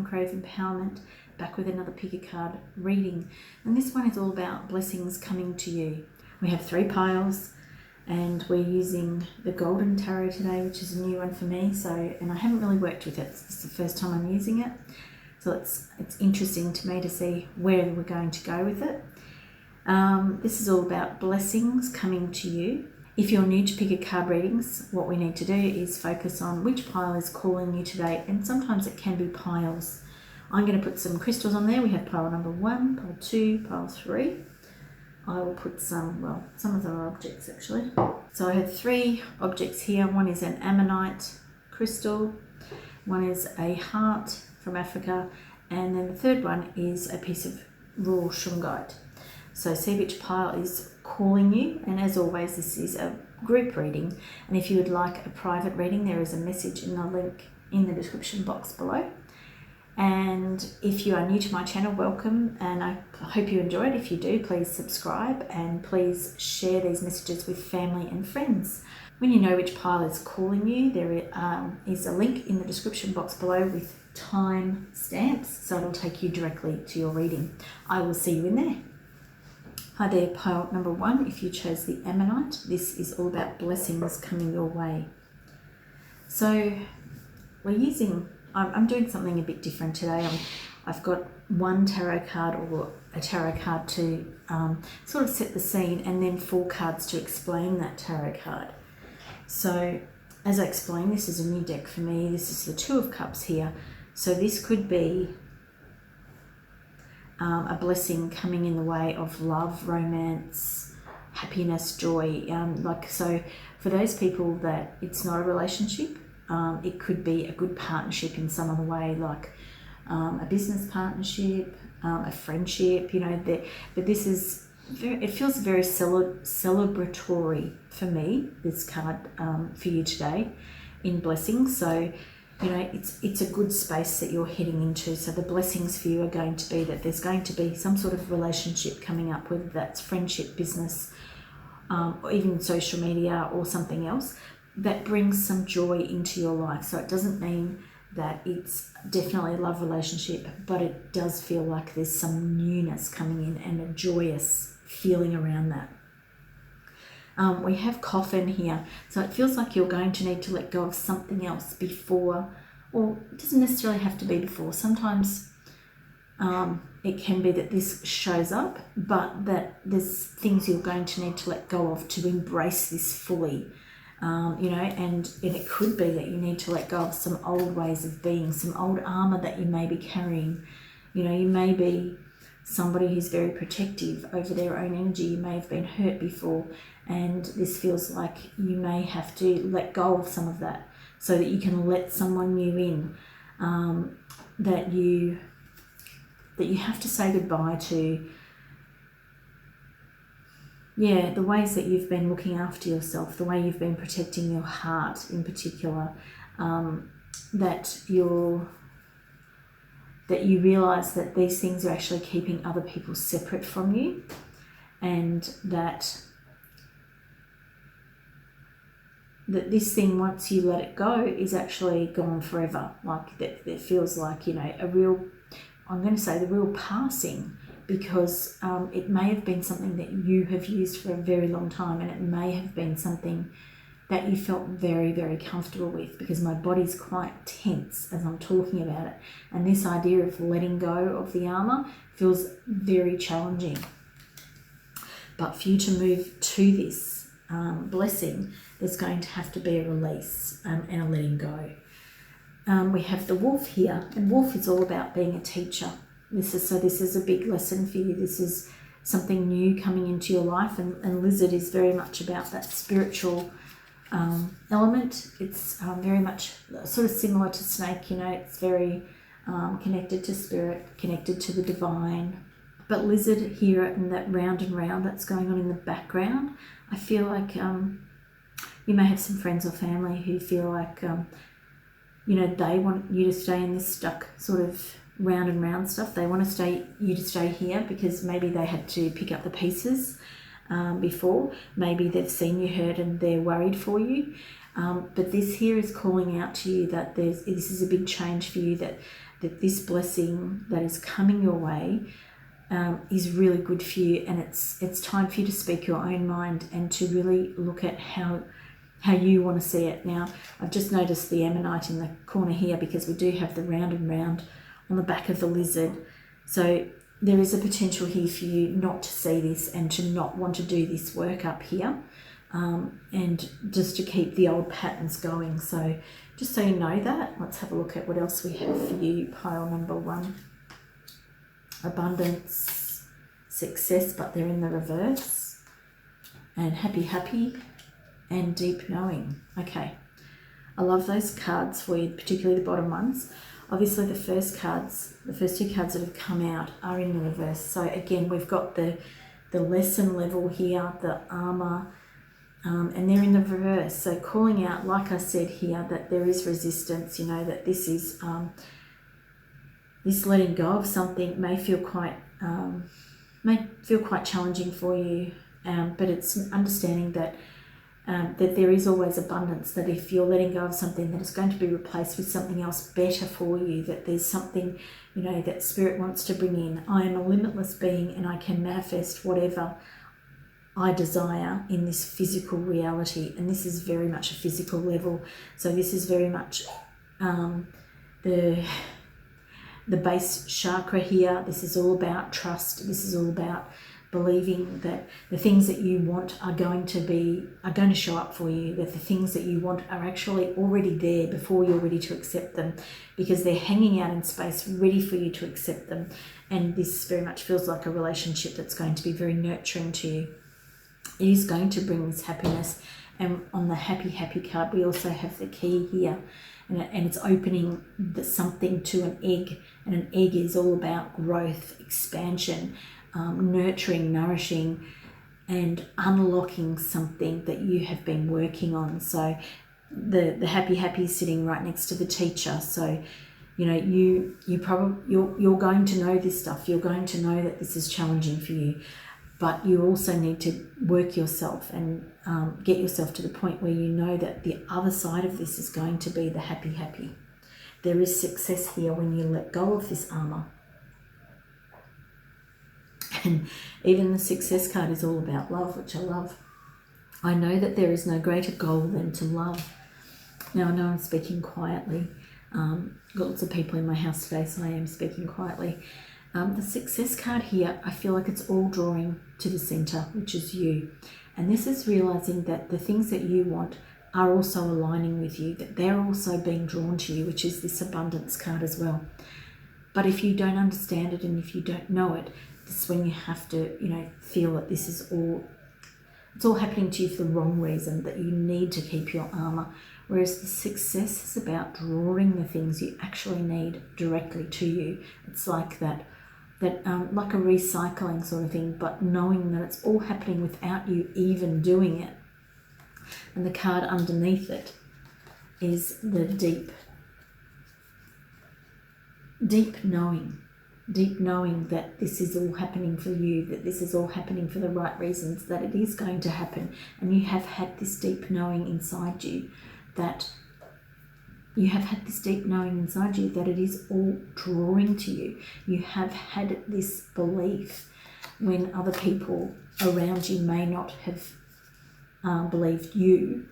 Crave Empowerment, back with another pick a card reading. And this one is all about blessings coming to you. We have 3 piles and we're using the Golden Tarot today, which is a new one for me. And I haven't really worked with it. It's the first time I'm using it. So it's interesting to me to see where we're going to go with it. This is all about blessings coming to you. If you're new to pick a card readings, what we need to do is focus on which pile is calling you today, and sometimes it can be piles. I'm going to put some crystals on there. We have pile number 1, pile 2, pile 3. I will put some of them are objects actually. So I have 3 objects here. One is an ammonite crystal, one is a heart from Africa, and then the third one is a piece of raw shungite. So see which pile is calling you, and as always this is a group reading, and if you would like a private reading there is a message in the link in the description box below. And if you are new to my channel, welcome, and I hope you enjoy it. If you do, please subscribe and please share these messages with family and friends. When you know which pile is calling you, there is a link in the description box below with time stamps, so it'll take you directly to your reading. I will see you in there. Hi there, pile number 1. If you chose the ammonite, this is all about blessings coming your way. So I'm doing something a bit different today. I've got one tarot card or a tarot card to sort of set the scene, and then 4 cards to explain that tarot card. So as I explained, this is a new deck for me. This is the 2 of Cups here. So this could be a blessing coming in the way of love, romance, happiness, joy. So for those people that it's not a relationship, it could be a good partnership in some other way, like a business partnership, a friendship, but this is it feels very celebratory for me, this card for you today in blessings. So it's a good space that you're heading into. So the blessings for you are going to be that there's going to be some sort of relationship coming up, whether that's friendship, business, or even social media or something else that brings some joy into your life. So it doesn't mean that it's definitely a love relationship, but it does feel like there's some newness coming in and a joyous feeling around that. We have coffin here, so it feels like you're going to need to let go of something else before, or it doesn't necessarily have to be before. Sometimes it can be that this shows up, but that there's things you're going to need to let go of to embrace this fully. And it could be that you need to let go of some old ways of being, some old armor that you may be carrying. You may be somebody who's very protective over their own energy. You may have been hurt before, and this feels like you may have to let go of some of that so that you can let someone new in, that you have to say goodbye to. Yeah, the ways that you've been looking after yourself, the way you've been protecting your heart in particular, that you realise that these things are actually keeping other people separate from you, and that this thing, once you let it go, is actually gone forever. Like that feels like, a real, I'm going to say the real passing, because it may have been something that you have used for a very long time, and it may have been something that you felt very, very comfortable with, because my body's quite tense as I'm talking about it. And this idea of letting go of the armor feels very challenging. But for you to move to this blessing, there's going to have to be a release and a letting go. We have the wolf here, and wolf is all about being a teacher. This is a big lesson for you. This is something new coming into your life, and lizard is very much about that spiritual element. It's very much sort of similar to snake, it's very connected to spirit, connected to the divine. But lizard here, and that round and round that's going on in the background, I feel like you may have some friends or family who feel like they want you to stay in this stuck sort of round and round stuff. They want you to stay here because maybe they had to pick up the pieces before. Maybe they've seen you hurt and they're worried for you. But this here is calling out to you that this is a big change for you, that that this blessing that is coming your way is really good for you, and it's time for you to speak your own mind and to really look at how you want to see it. Now, I've just noticed the ammonite in the corner here, because we do have the round and round on the back of the lizard. So there is a potential here for you not to see this and to not want to do this work up here, and just to keep the old patterns going. So just so you know that, let's have a look at what else we have for you. Pile number 1. Abundance, success, but they're in the reverse, and happy, and deep knowing. Okay, I love those cards for you, particularly the bottom ones. Obviously the first 2 cards that have come out are in the reverse. So again, we've got the lesson level here, the armor, and they're in the reverse. So calling out, like I said here, that there is resistance, that this is this letting go of something may feel quite challenging for you, but it's understanding that there is always abundance, that if you're letting go of something, that it's going to be replaced with something else better for you, that there's something, that Spirit wants to bring in. I am a limitless being, and I can manifest whatever I desire in this physical reality. And this is very much a physical level. So this is very much the base chakra here. This is all about trust. This is all about believing that the things that you want are going to show up for you, that the things that you want are actually already there before you're ready to accept them, because they're hanging out in space ready for you to accept them. And this very much feels like a relationship that's going to be very nurturing to you. It is going to bring this happiness. And on the happy card, we also have the key here, and it's opening something to an egg. And an egg is all about growth, expansion, nurturing, nourishing, and unlocking something that you have been working on. So the happy is sitting right next to the teacher. So you're going to know this stuff. You're going to know that this is challenging for you, but you also need to work yourself and get yourself to the point where you know that the other side of this is going to be the happy. There is success here when you let go of this armor. And even the success card is all about love, which I love. I know that there is no greater goal than to love. Now, I know I'm speaking quietly. Got lots of people in my house today, so I am speaking quietly. The success card here, I feel like it's all drawing to the center, which is you. And this is realizing that the things that you want are also aligning with you, that they're also being drawn to you, which is this abundance card as well. But if you don't understand it and if you don't know it, this is when you have to, feel that this is all happening to you for the wrong reason, that you need to keep your armor. Whereas the success is about drawing the things you actually need directly to you. It's like that like a recycling sort of thing, but knowing that it's all happening without you even doing it. And the card underneath it is the deep knowing that this is all happening for you, that this is all happening for the right reasons, that it is going to happen. And you have had this deep knowing inside you that it is all drawing to you. You have had this belief when other people around you may not have believed you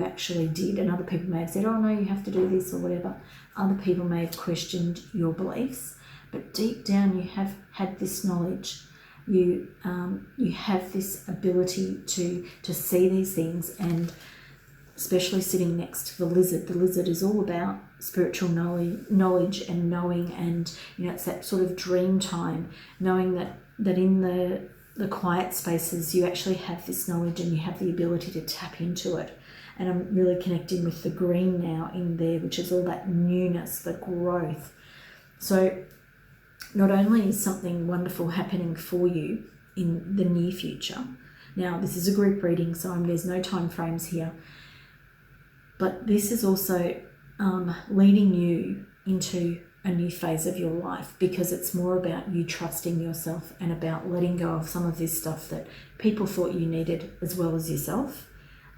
actually did, and other people may have said, oh no, you have to do this or whatever. Other people may have questioned your beliefs, but deep down you have had this knowledge. You have this ability to see these things, and especially sitting next to the lizard. The lizard is all about spiritual knowledge and knowing, and it's that sort of dream time, knowing that in the quiet spaces you actually have this knowledge and you have the ability to tap into it. And I'm really connecting with the green now in there, which is all that newness, the growth. So not only is something wonderful happening for you in the near future, now this is a group reading, so there's no time frames here, but this is also leading you into a new phase of your life, because it's more about you trusting yourself and about letting go of some of this stuff that people thought you needed as well as yourself,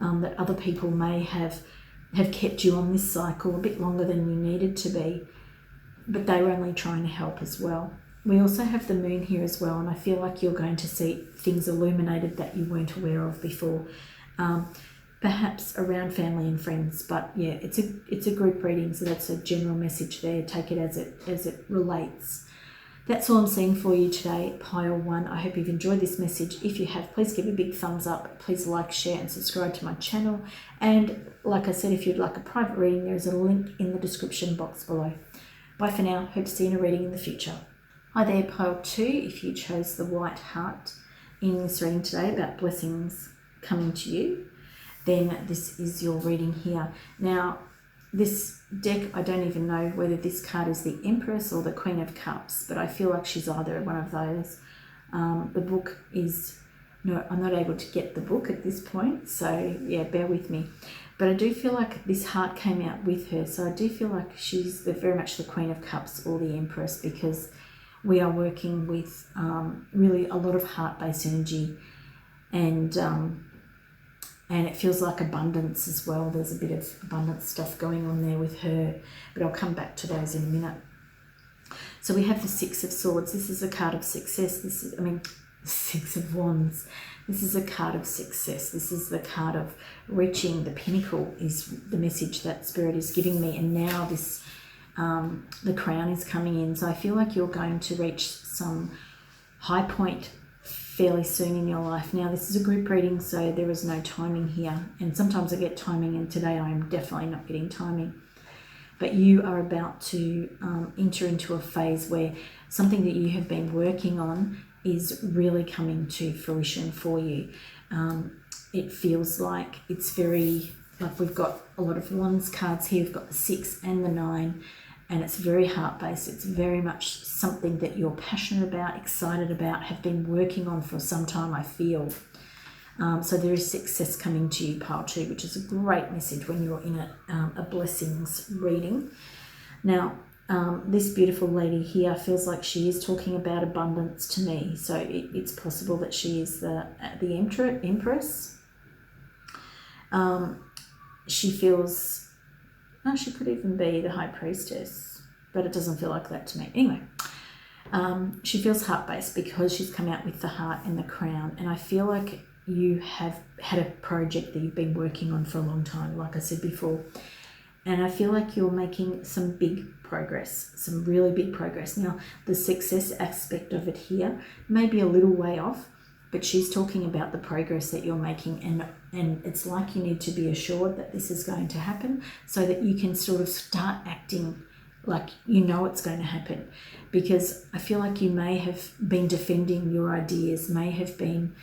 that other people may have kept you on this cycle a bit longer than you needed to be. but they're only trying to help as well. We also have the moon here as well, and I feel like you're going to see things illuminated that you weren't aware of before, perhaps around family and friends. But yeah, it's a group reading, so that's a general message there. Take it as it relates. That's all I'm seeing for you today, pile 1. I hope you've enjoyed this message. If you have, please give a big thumbs up. Please like, share, and subscribe to my channel. And like I said, if you'd like a private reading, there's a link in the description box below. Bye for now. Hope to see you in a reading in the future. Hi there, pile 2. If you chose the white heart in this reading today about blessings coming to you, then this is your reading here. Now, this deck, I don't even know whether this card is the Empress or the Queen of Cups, but I feel like she's either one of those. The book is, no, I'm not able to get the book at this point, so yeah, bear with me. But I do feel like this heart came out with her, so I do feel like she's very much the Queen of Cups or the Empress, because we are working with really a lot of heart-based energy, and it feels like abundance as well. There's a bit of abundance stuff going on there with her, but I'll come back to those in a minute. So we have the Six of Swords. This is a card of success. Six of Wands. This is a card of success. This is the card of reaching the pinnacle, is the message that Spirit is giving me. And now this, the Crown is coming in. So I feel like you're going to reach some high point fairly soon in your life. Now, this is a group reading, so there is no timing here. And sometimes I get timing, and today I am definitely not getting timing. But you are about to enter into a phase where something that you have been working on is really coming to fruition for you. It feels like it's very, like we've got a lot of Wands cards here. We've got the 6 and the 9. And it's very heart-based. It's very much something that you're passionate about, excited about, have been working on for some time, I feel. So there is success coming to you, pile 2, which is a great message when you're in a blessings reading. Now, this beautiful lady here feels like she is talking about abundance to me. So it's possible that she is the Empress. She feels... No, she could even be the High Priestess, but it doesn't feel like that to me. Anyway, she feels heart-based because she's come out with the heart and the crown. And I feel like you have had a project that you've been working on for a long time, like I said before. And I feel like you're making some big progress, some really big progress. Now, the success aspect of it here may be a little way off, but she's talking about the progress that you're making, and it's like you need to be assured that this is going to happen so that you can sort of start acting like you know it's going to happen. Because I feel like you may have been defending your ideas, may have been,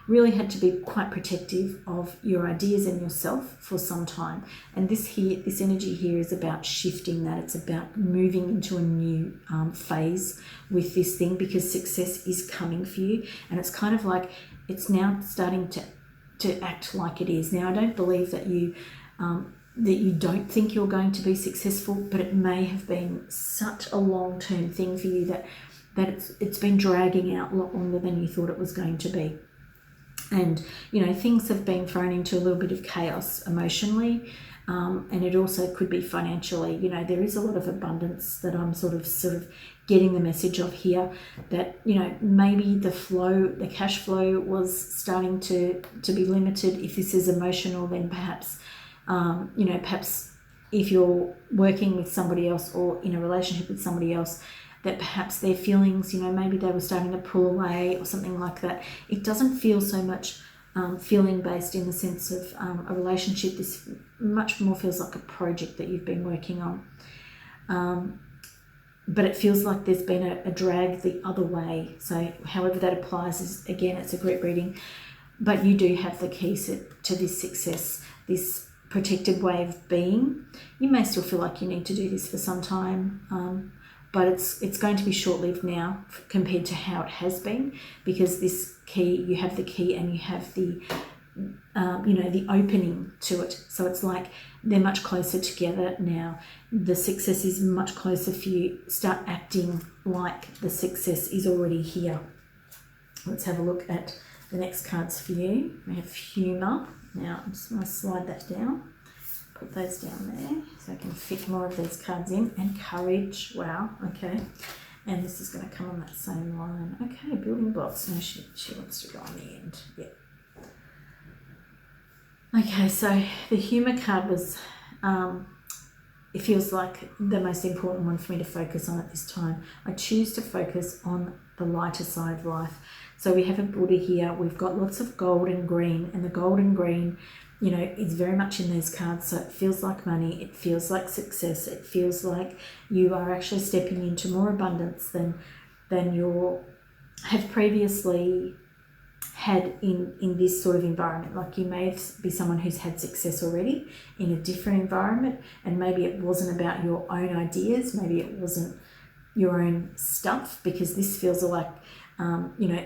really had to be quite protective of your ideas and yourself for some time. And this energy here is about shifting that. It's about moving into a new phase with this thing, because success is coming for you. And it's kind of like it's now starting to act like it is. Now, I don't believe that you don't think you're going to be successful, but it may have been such a long-term thing for you that it's been dragging out a lot longer than you thought it was going to be. And, things have been thrown into a little bit of chaos emotionally, and it also could be financially. There is a lot of abundance that I'm sort of getting the message of here, that, maybe the cash flow was starting to be limited. If this is emotional, then perhaps if you're working with somebody else or in a relationship with somebody else, that perhaps their feelings, maybe they were starting to pull away or something like that. It doesn't feel so much feeling based in the sense of a relationship. This much more feels like a project that you've been working on. But it feels like there's been a drag the other way. So however that applies is, again, it's a group reading. But you do have the keys to this success, this protected way of being. You may still feel like you need to do this for some time, but it's going to be short-lived now compared to how it has been, because this key, you have the key and you have the opening to it. So it's like they're much closer together now. The success is much closer for you. Start acting like the success is already here. Let's have a look at the next cards for you. We have humour. Now I'm just going to slide that down. put those down there so I can fit more of these cards in. And courage, wow, okay. And this is going to come on that same line. Okay, building blocks. No, she wants to go on the end. Yep. Okay, so the humour card was, it feels like the most important one for me to focus on at this time. I choose to focus on the lighter side of life. So we have a Buddha here. We've got lots of gold and green, and the gold and green, you know, is very much in these cards. So it feels like money. It feels like success. It feels like you are actually stepping into more abundance than you have previously had in this sort of environment. Like you may be someone who's had success already in a different environment, and maybe it wasn't about your own ideas, maybe it wasn't your own stuff, because this feels like, you know,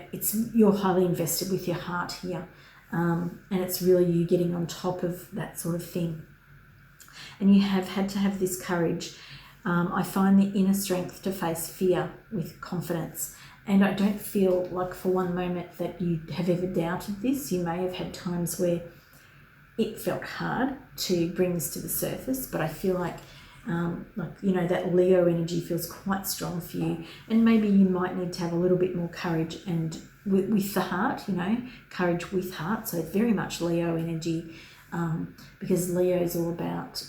you're highly invested with your heart here, and it's really you getting on top of that sort of thing. And you have had to have this courage. I find the inner strength to face fear with confidence. And I don't feel like for one moment that you have ever doubted this. You may have had times where it felt hard to bring this to the surface, but I feel like you know, that Leo energy feels quite strong for you. And maybe you might need to have a little bit more courage and with the heart, you know, courage with heart. So very much Leo energy, because Leo is all about,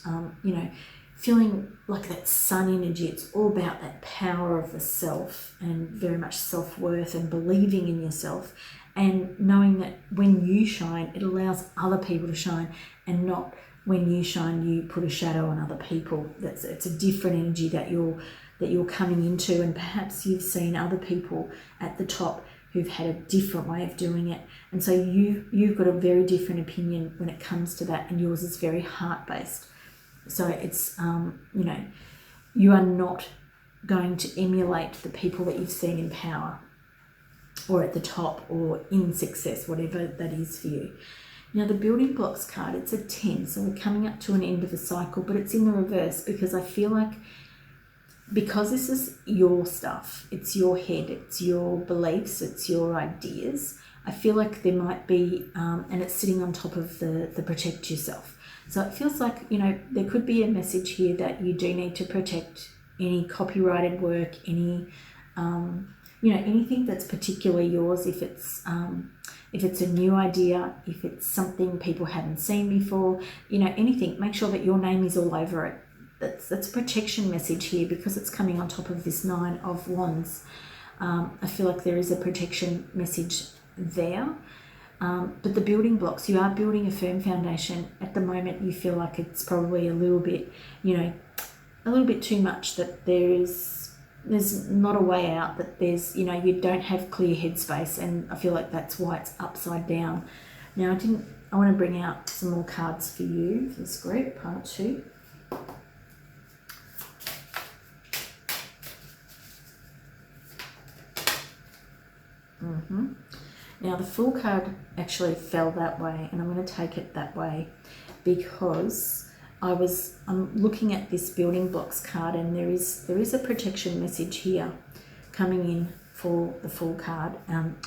you know, feeling like that sun energy. It's all about that power of the self and very much self-worth and believing in yourself and knowing that when you shine, it allows other people to shine, and not when you shine, you put a shadow on other people. It's a different energy that you're coming into, and perhaps you've seen other people at the top who've had a different way of doing it. And so you've got a very different opinion when it comes to that, and yours is very heart-based. So it's, you know, you are not going to emulate the people that you've seen in power or at the top or in success, whatever that is for you. Now, the building blocks card, it's a 10, so we're coming up to an end of a cycle, but it's in the reverse, because I feel like because this is your stuff, it's your head, it's your beliefs, it's your ideas, I feel like there might be, and it's sitting on top of the protect yourself. So it feels like, you know, there could be a message here that you do need to protect any copyrighted work, any, you know, anything that's particularly yours. If it's a new idea, if it's something people haven't seen before, you know, anything, make sure that your name is all over it. That's a protection message here, because it's coming on top of this 9 of Wands. I feel like there is a protection message there. But the building blocks, you are building a firm foundation. At the moment, you feel like it's probably a little bit, you know, a little bit too much, that there's not a way out, that there's, you know, you don't have clear headspace, and I feel like that's why it's upside down. Now, I want to bring out some more cards for you for this group, part 2. Now, the Fool card actually fell that way, and I'm going to take it that way because I'm looking at this building blocks card, and there is a protection message here coming in for the Fool card,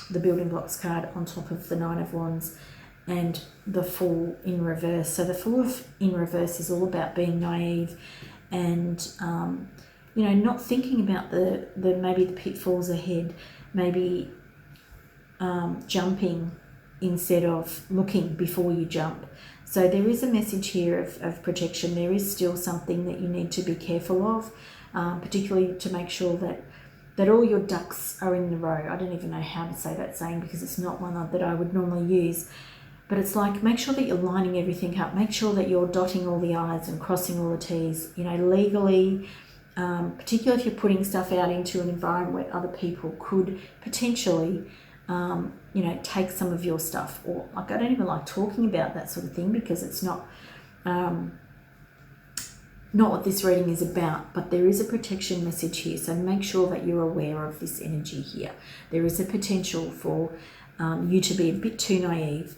the building blocks card on top of the 9 of Wands and the Fool in reverse. So the Fool in reverse is all about being naive and you know, not thinking about the maybe the pitfalls ahead, maybe jumping instead of looking before you jump. So there is a message here of protection. There is still something that you need to be careful of, particularly to make sure that all your ducks are in the row. I don't even know how to say that saying, because it's not one that I would normally use. But it's like, make sure that you're lining everything up. Make sure that you're dotting all the I's and crossing all the T's, you know, legally, particularly if you're putting stuff out into an environment where other people could potentially you know, take some of your stuff, or like, I don't even like talking about that sort of thing, because it's not what this reading is about. But there is a protection message here, so make sure that you're aware of this energy here. There is a potential for you to be a bit too naive.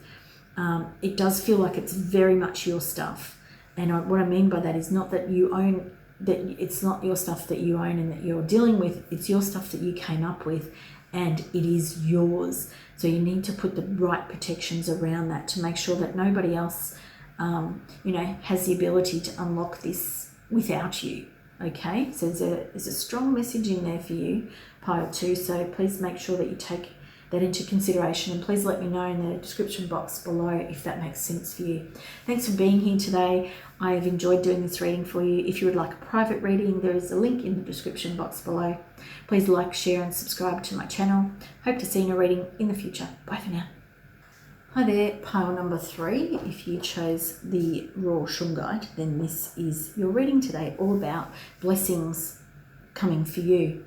It does feel like it's very much your stuff, and what I mean by that is not that you own, that it's not your stuff that you own and that you're dealing with. It's your stuff that you came up with, and it is yours. So you need to put the right protections around that to make sure that nobody else has the ability to unlock this without you. Okay, so there's a strong message in there for you, pile 2. So please make sure that you take that into consideration, and please let me know in the description box below if that makes sense for you. Thanks for being here today. I have enjoyed doing this reading for you. If you would like a private reading, there is a link in the description box below. Please like, share and subscribe to my channel. Hope to see you in a reading in the future. Bye for now. Hi there, pile number 3. If you chose the Raw Shungite, then this is your reading today, all about blessings coming for you.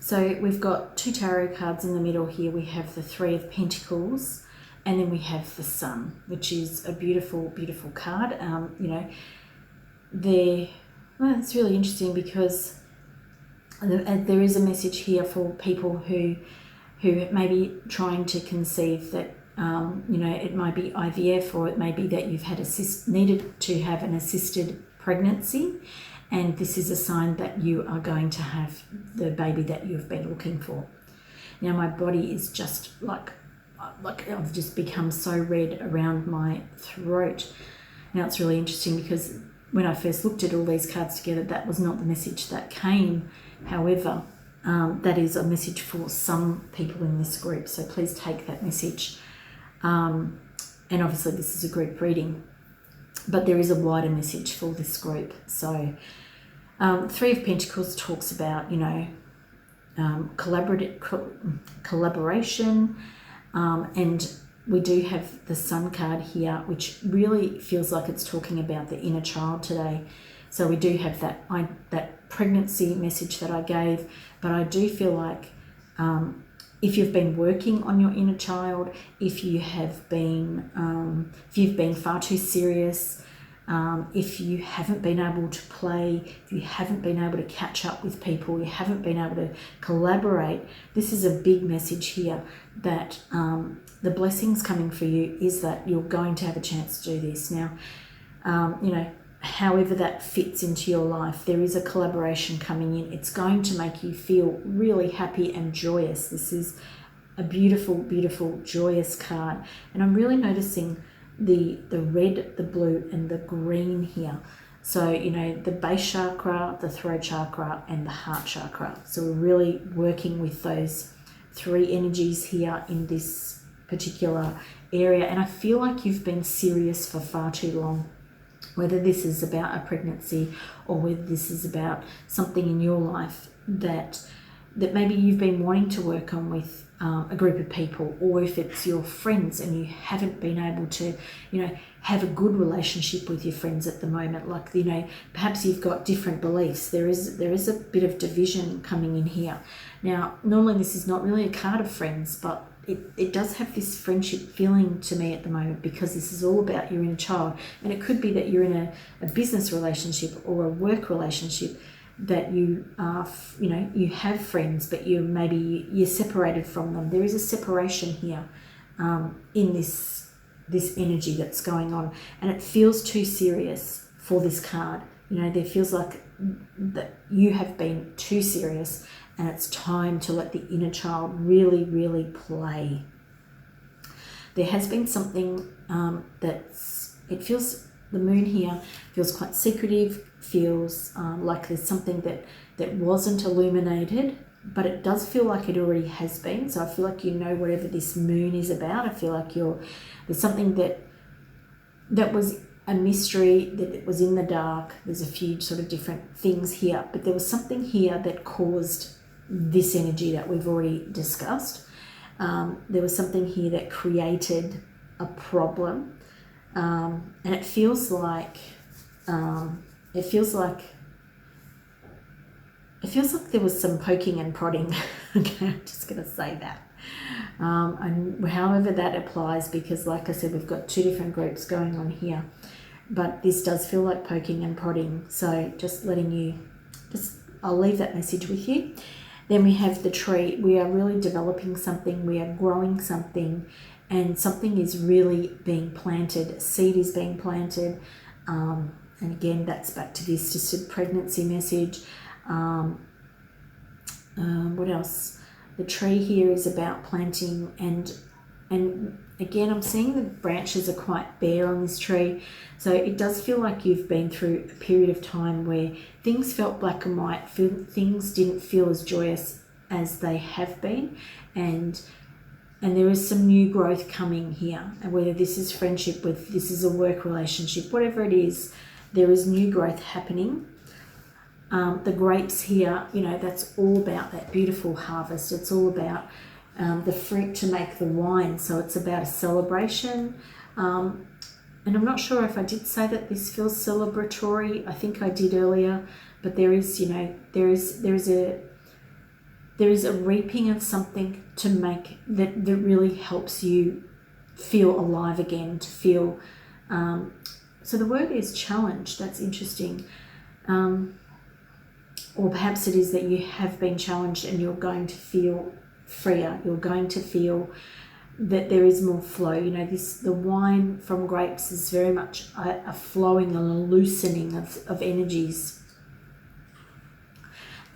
So we've got 2 tarot cards in the middle here. We have the 3 of Pentacles, and then we have the Sun, which is a beautiful, beautiful card. It's really interesting because there is a message here for people who may be trying to conceive that, it might be IVF, or it may be that you've had needed to have an assisted pregnancy. And this is a sign that you are going to have the baby that you've been looking for. Now my body is just like I've just become so red around my throat. Now it's really interesting because when I first looked at all these cards together, that was not the message that came. However, that is a message for some people in this group. So please take that message. And obviously this is a group reading, but there is a wider message for this group. So 3 of Pentacles talks about, collaboration, and we do have the Sun card here, which really feels like it's talking about the inner child today. So we do have that pregnancy message that I gave, but I do feel like if you've been working on your inner child, if you've been far too serious, if you haven't been able to play, if you haven't been able to catch up with people, you haven't been able to collaborate, this is a big message here that the blessings coming for you is that you're going to have a chance to do this. Now, however that fits into your life, there is a collaboration coming in. It's going to make you feel really happy and joyous. This is a beautiful, beautiful, joyous card. And I'm really noticing the red, the blue and the green here. So, the base chakra, the throat chakra and the heart chakra. So we're really working with those 3 energies here in this particular area. And I feel like you've been serious for far too long. Whether this is about a pregnancy or whether this is about something in your life that maybe you've been wanting to work on with a group of people, or if it's your friends and you haven't been able to, have a good relationship with your friends at the moment. Like, perhaps you've got different beliefs. There is a bit of division coming in here. Now, normally this is not really a card of friends, but it does have this friendship feeling to me at the moment, because this is all about your inner child. And it could be that you're in a business relationship or a work relationship that you are, you have friends, but you're separated from them. There is a separation here in this energy that's going on, and it feels too serious for this card. There feels like that you have been too serious, and it's time to let the inner child really, really play. There has been something the moon here feels quite secretive, feels like there's something that wasn't illuminated, but it does feel like it already has been. So I feel like whatever this moon is about. I feel like there's something that was a mystery, that it was in the dark. There's a few sort of different things here, but there was something here that caused this energy that we've already discussed. There was something here that created a problem. And it feels like there was some poking and prodding. Okay, I'm just going to say that. And however that applies, because like I said, we've got 2 different groups going on here, but this does feel like poking and prodding. So I'll leave that message with you. Then we have the tree. We are really developing something. We are growing something, and something is really being planted. A seed is being planted. And again, that's back to the assisted pregnancy message. What else? The tree here is about planting and And again, I'm seeing the branches are quite bare on this tree. So it does feel like you've been through a period of time where things felt black and white, things didn't feel as joyous as they have been. And there is some new growth coming here. And whether this is friendship, whether this is a work relationship, whatever it is, there is new growth happening. The grapes here, you know, that's all about that beautiful harvest. It's all about the fruit to make the wine. So it's about a celebration. And I'm not sure if I did say that this feels celebratory. I think I did earlier, but there is, you know, there is a reaping of something to make that really helps you feel alive again, to feel, so the word is challenge. That's interesting. Or perhaps it is that you have been challenged and you're going to feel freer. You're going to feel that there is more flow. You know, the wine from grapes is very much a flowing and a loosening of energies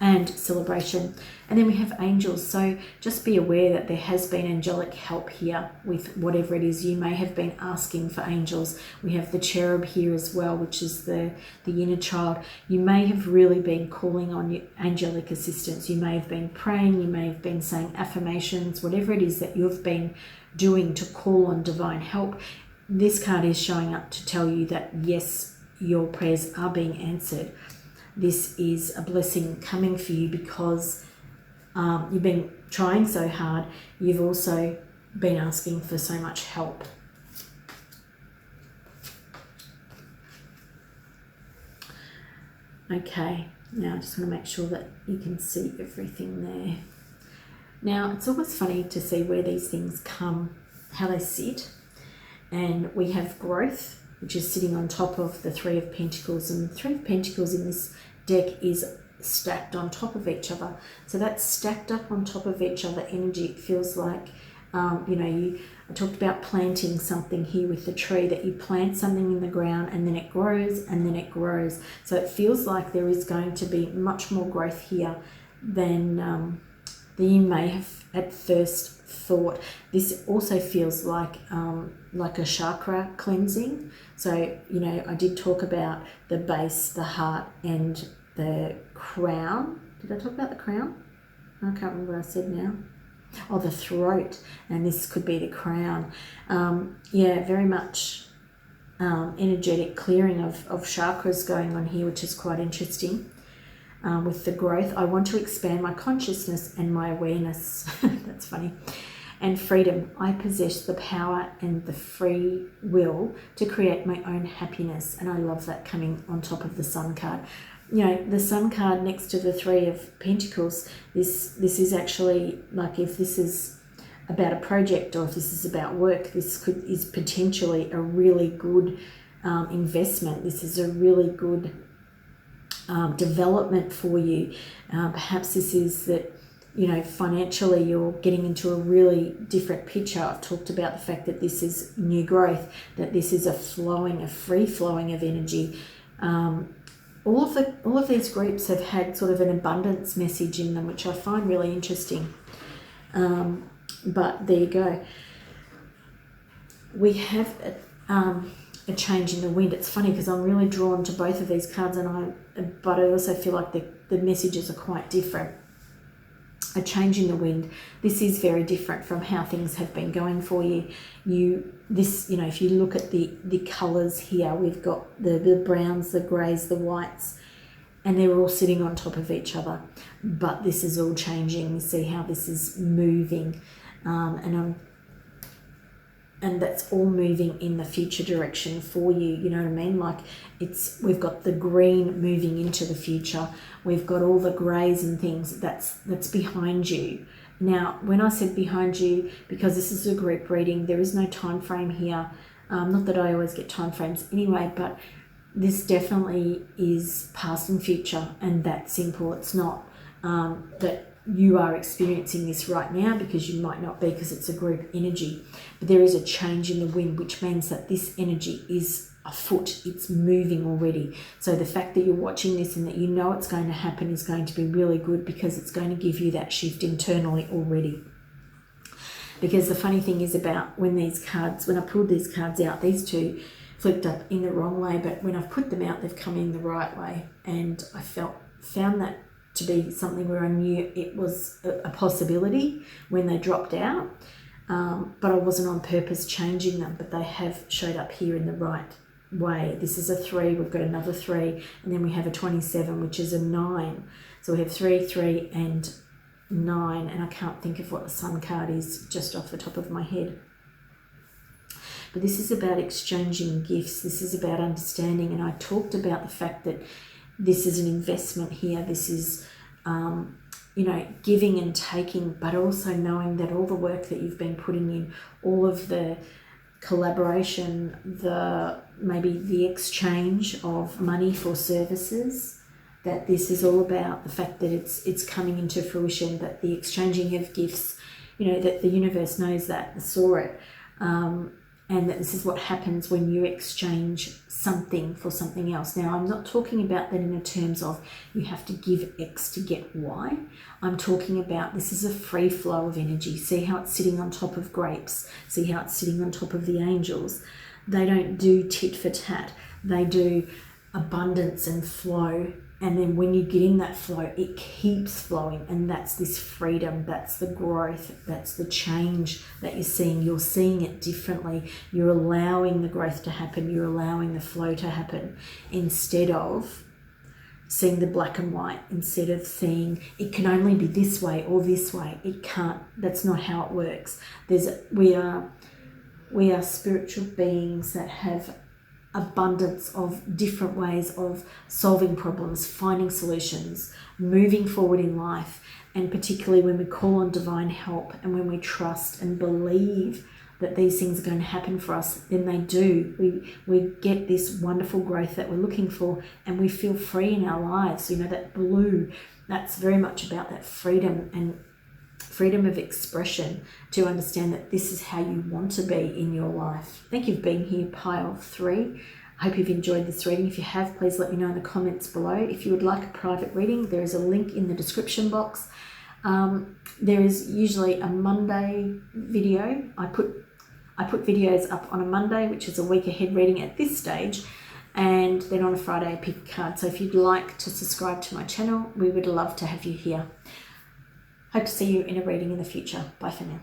and celebration. And then we have angels. So just be aware that there has been angelic help here with whatever it is. You may have been asking for angels. We have the cherub here as well, which is the inner child. You may have really been calling on your angelic assistance. You may have been praying. You may have been saying affirmations, whatever it is that you've been doing to call on divine help. This card is showing up to tell you that yes, your prayers are being answered. This is a blessing coming for you because you've been trying so hard. You've also been asking for so much help. Okay, now I just want to make sure that you can see everything there. Now, it's always funny to see where these things come, how they sit. And we have growth, which is sitting on top of the Three of Pentacles. And the Three of Pentacles in this deck is stacked on top of each other. So that's stacked up on top of each other energy. It feels like, you know, I talked about planting something here with the tree, that you plant something in the ground and then it grows and then it grows. So it feels like there is going to be much more growth here than you may have at first thought. This also feels like a chakra cleansing. So, you know, I did talk about the base, the heart, and the crown. Did I talk about the crown? I can't remember what I said now. Oh, the throat, and this could be the crown. Yeah, very much energetic clearing of chakras going on here, which is quite interesting. With the growth, I want to expand my consciousness and my awareness. That's funny. And freedom. I possess the power and the free will to create my own happiness. And I love that coming on top of the Sun card. You know, the Sun card next to the Three of Pentacles, this is actually like, if this is about a project or if this is about work, this is potentially a really good investment. This is a really good development for you. Perhaps this is that, you know, financially you're getting into a really different picture. I've talked about the fact that this is new growth, that this is a free flowing of energy. All of these groups have had sort of an abundance message in them, which I find really interesting. But there you go. We have a change in the wind. It's funny because I'm really drawn to both of these cards, but I also feel like the messages are quite different. A change in the wind. This is very different from how things have been going for you. If you look at the colours here, we've got the browns, the greys, the whites, and they're all sitting on top of each other. But this is all changing. You see how this is moving, and that's all moving in the future direction for you. You know what I mean? Like we've got the green moving into the future. We've got all the greys and things that's behind you. Now, when I said behind you, because this is a group reading, there is no time frame here. Not that I always get time frames anyway, but this definitely is past and future, and that's simple. It's not that you are experiencing this right now, because you might not be, because it's a group energy, but there is a change in the wind, which means that this energy is afoot. It's moving already. So the fact that you're watching this and that you know it's going to happen is going to be really good, because it's going to give you that shift internally already. because the funny thing is about when I pulled these cards out, these two flipped up in the wrong way, but when I've put them out, they've come in the right way. And I found that to be something where I knew it was a possibility when they dropped out, but I wasn't on purpose changing them, but they have showed up here in the right way. This is a 3, we've got another 3, and then we have a 27, which is a 9. So we have 3, 3, and 9, and I can't think of what the Sun card is just off the top of my head. But this is about exchanging gifts. This is about understanding, and I talked about the fact that this is an investment here. This is, giving and taking, but also knowing that all the work that you've been putting in, all of the collaboration, maybe the exchange of money for services, that this is all about the fact that it's coming into fruition, that the exchanging of gifts, that the universe knows that, saw it, and that this is what happens when you exchange something for something else. Now, I'm not talking about that in terms of you have to give X to get Y. I'm talking about this is a free flow of energy. See how it's sitting on top of grapes. See how it's sitting on top of the angels. They don't do tit for tat. They do abundance and flow. And then when you get in that flow, it keeps flowing. And that's this freedom, that's the growth, that's the change that you're seeing. You're seeing it differently. You're allowing the growth to happen. You're allowing the flow to happen instead of seeing the black and white, instead of seeing it can only be this way or this way. It can't. That's not how it works. We are spiritual beings that have abundance of different ways of solving problems, finding solutions, moving forward in life, and particularly when we call on divine help and when we trust and believe that these things are going to happen for us, then they do. We get this wonderful growth that we're looking for, and we feel free in our lives. That blue, that's very much about that freedom and freedom of expression, to understand that this is how you want to be in your life. Thank you for being here, Pile 3. I hope you've enjoyed this reading. If you have, please let me know in the comments below. If you would like a private reading, there is a link in the description box. There is usually a Monday video. I put videos up on a Monday, which is a week ahead reading at this stage, and then on a Friday I pick a card. So if you'd like to subscribe to my channel, we would love to have you here. Hope to see you in a reading in the future. Bye for now.